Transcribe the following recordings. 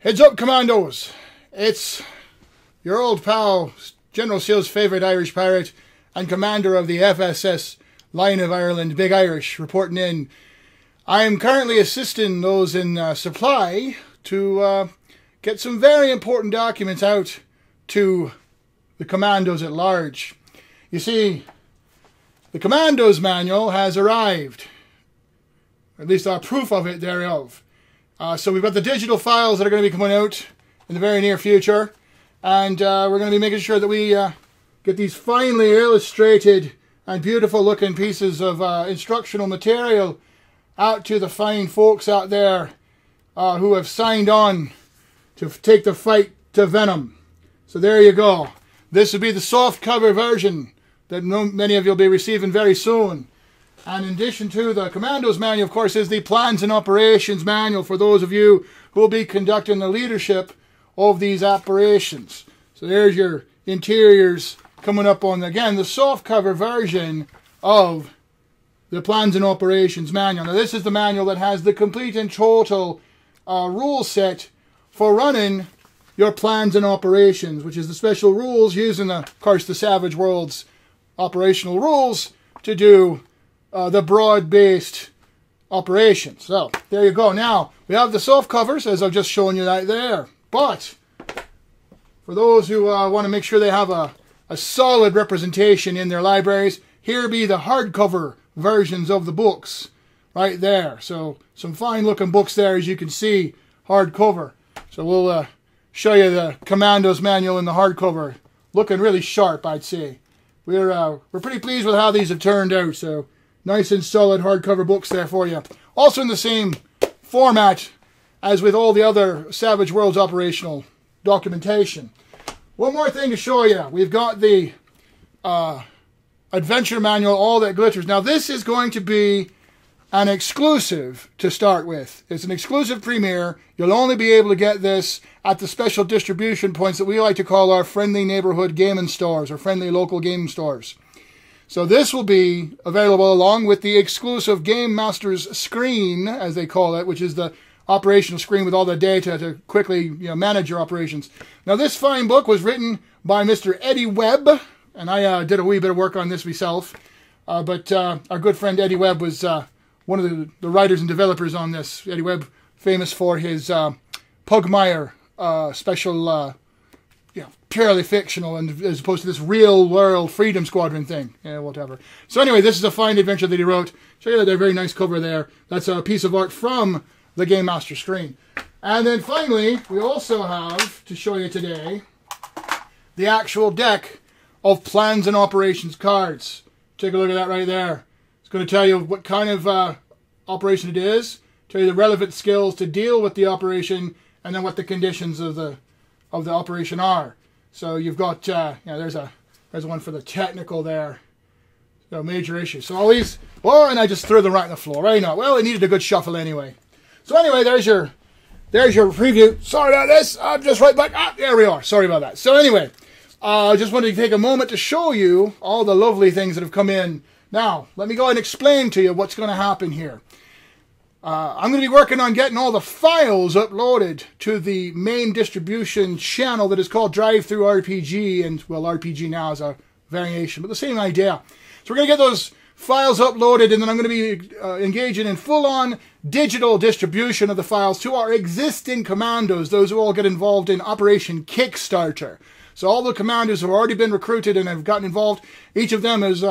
Heads up, Commandos! It's your old pal, General Seal's favourite Irish pirate and commander of the FSS Lion of Ireland, Big Irish, reporting in. I am currently assisting those in supply to get some very important documents out to the Commandos at large. You see, the Commandos manual has arrived, at least our proof of it thereof. So we've got the digital files that are going to be coming out in the very near future, and we're going to be making sure that we get these finely illustrated and beautiful looking pieces of instructional material out to the fine folks out there who have signed on to take the fight to Venom. So there you go. This will be the soft cover version that many of you will be receiving very soon. And in addition to the Commandos manual, of course, is the Plans and Operations manual for those of you who will be conducting the leadership of these operations. So there's your interiors coming up on, again, the soft cover version of the Plans and Operations manual. Now this is the manual that has the complete and total rule set for running your plans and operations, which is the special rules using, of course, the Savage Worlds operational rules to do the broad-based operations. So there you go. Now we have the soft covers, as I've just shown you right there. But for those who want to make sure they have a solid representation in their libraries, here be the hardcover versions of the books right there. So some fine-looking books there, as you can see, hardcover. So we'll show you the Commandos manual in the hardcover, looking really sharp, I'd say. We're pretty pleased with how these have turned out. So nice and solid hardcover books there for you. Also in the same format as with all the other Savage Worlds operational documentation. One more thing to show you. We've got the Adventure Manual, All That Glitters. Now this is going to be an exclusive to start with. It's an exclusive premiere. You'll only be able to get this at the special distribution points that we like to call our friendly neighborhood gaming stores or friendly local gaming stores. So this will be available along with the exclusive Game Master's screen, as they call it, which is the operational screen with all the data to quickly manage your operations. Now this fine book was written by Mr. Eddie Webb, and I did a wee bit of work on this myself. But our good friend Eddie Webb was one of the writers and developers on this. Eddie Webb, famous for his Pugmire special, purely fictional, and as opposed to this real-world Freedom Squadron thing. Yeah, whatever. So anyway, this is a fine adventure that he wrote. Show you that very nice cover there. That's a piece of art from the Game Master screen. And then finally, we also have, to show you today, the actual deck of Plans and Operations cards. Take a look at that right there. It's going to tell you what kind of operation it is, tell you the relevant skills to deal with the operation, and then what the conditions of the operation are. So you've got, there's one for the technical there. No major issues. So all these, and I just threw them right on the floor. Right now, well, it needed a good shuffle anyway. So anyway, there's your preview. Sorry about this. I'm just right back. There we are. Sorry about that. So anyway, I just wanted to take a moment to show you all the lovely things that have come in. Now, let me go ahead and explain to you what's going to happen here. I'm going to be working on getting all the files uploaded to the main distribution channel that is called Drive-Thru RPG, and, well, RPG now is a variation, but the same idea. So we're going to get those files uploaded, and then I'm going to be engaging in full-on digital distribution of the files to our existing commandos, those who all get involved in Operation Kickstarter. So all the commandos have already been recruited and have gotten involved. Each of them is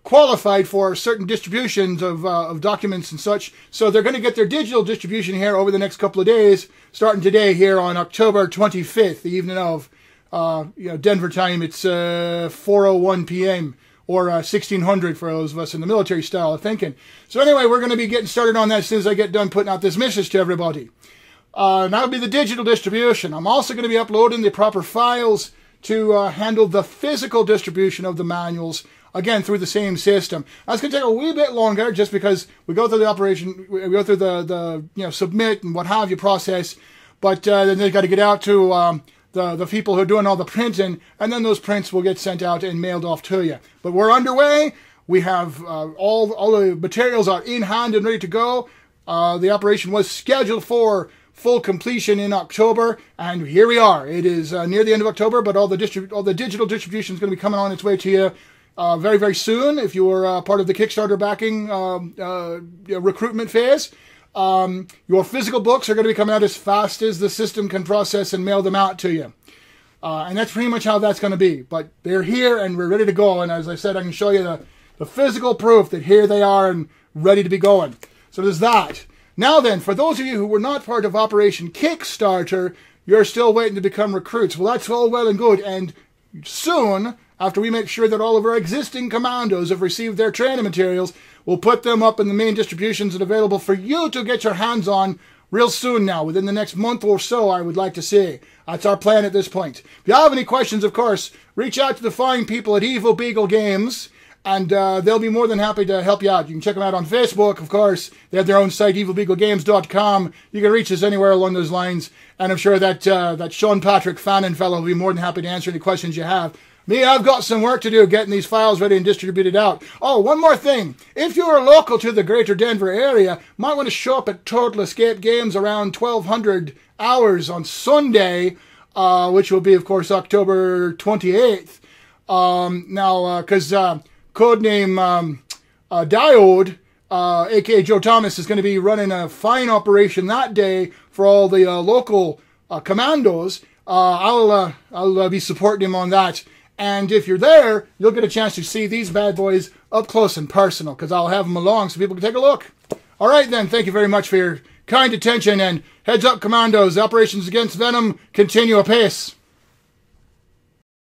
qualified for certain distributions of documents and such. So they're going to get their digital distribution here over the next couple of days, starting today here on October 25th, the evening of Denver time. It's 4:01 p.m. or 1600 for those of us in the military style of thinking. So anyway, we're going to be getting started on that as soon as I get done putting out this message to everybody. That'll be the digital distribution. I'm also going to be uploading the proper files to handle the physical distribution of the manuals, again, through the same system. That's going to take a wee bit longer just because we go through the operation, we go through the submit and what have you process, but then they've got to get out to the people who are doing all the printing, and then those prints will get sent out and mailed off to you. But we're underway. We have all the materials are in hand and ready to go. The operation was scheduled for full completion in October, and here we are. It is near the end of October, but all the digital distribution is going to be coming on its way to you very, very soon. If you are part of the Kickstarter backing recruitment phase, your physical books are going to be coming out as fast as the system can process and mail them out to you. And that's pretty much how that's going to be. But they're here and we're ready to go. And as I said, I can show you the physical proof that here they are and ready to be going. So there's that. Now then, for those of you who were not part of Operation Kickstarter, you're still waiting to become recruits. Well, that's all well and good. And soon, after we make sure that all of our existing commandos have received their training materials, we'll put them up in the main distributions and available for you to get your hands on real soon now, within the next month or so, I would like to say. That's our plan at this point. If you have any questions, of course, reach out to the fine people at Evil Beagle Games, and they'll be more than happy to help you out. You can check them out on Facebook, of course. They have their own site, evilbeaglegames.com. You can reach us anywhere along those lines, and I'm sure that that Sean Patrick Fannin fellow will be more than happy to answer any questions you have. Me, I've got some work to do getting these files ready and distributed out. Oh, one more thing. If you're local to the greater Denver area, might want to show up at Total Escape Games around 1200 hours on Sunday, which will be, of course, October 28th. Because codename Diode, a.k.a. Joe Thomas, is going to be running a fine operation that day for all the local commandos. I'll be supporting him on that. And if you're there, you'll get a chance to see these bad boys up close and personal, because I'll have them along so people can take a look. All right, then. Thank you very much for your kind attention. And heads up, Commandos. Operations against Venom continue apace.